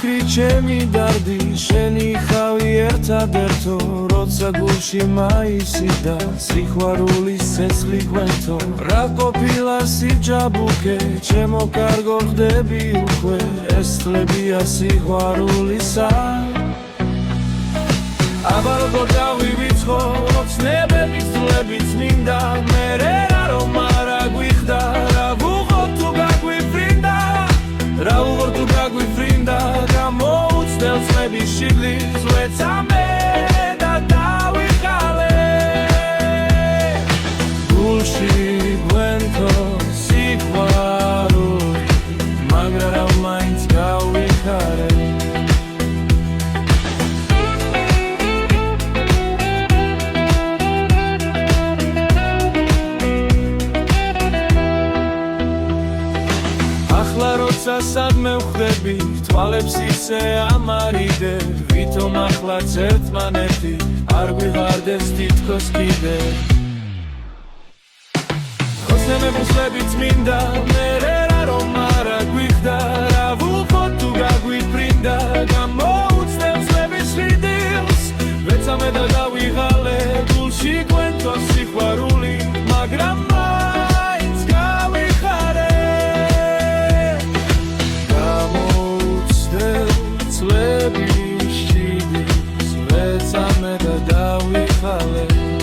ფიქრი ჩემი დარდი შენი ხავი ერთადერთო როცა გულში მაისიდა სიყვარულის ცეცხლი გვენთო რა ყოფილა სიჯაბუკე ჩემო კარგო ხდები უკვე ეს წლებია სიყვარულისა აბა როგორ დავივიწყო ოცნებების წლებიც მინდა მერე რა რომ არა გვიხდა რა ვუღოთ თუ გაგვიფრინდა რა ვუღოთ თუ გაგვიფრინდა გამოუცდელ წლების შიგლის ვეცამე და დავიხალე გულში გვენთო სიყვარული მაგრამ რა მაინც გავიხარე როცა სადმე ვხვდები თვალებს ისე ამარიდე ვითომ ახლაც ერთმანეთი არ გვიღარდეს თითქოს კიდე ოცნებების წლებიც მინდა მერე რა რომ არა გვიხდა რა ვუხოთ თუ გაგვიფრინდა გამოუცდელ წლების შიგნით ვეცამე და დავიღალე გულში გვენთო სიყვარული მაგრამ წლების შიგნით ვეცამე და დავიხალე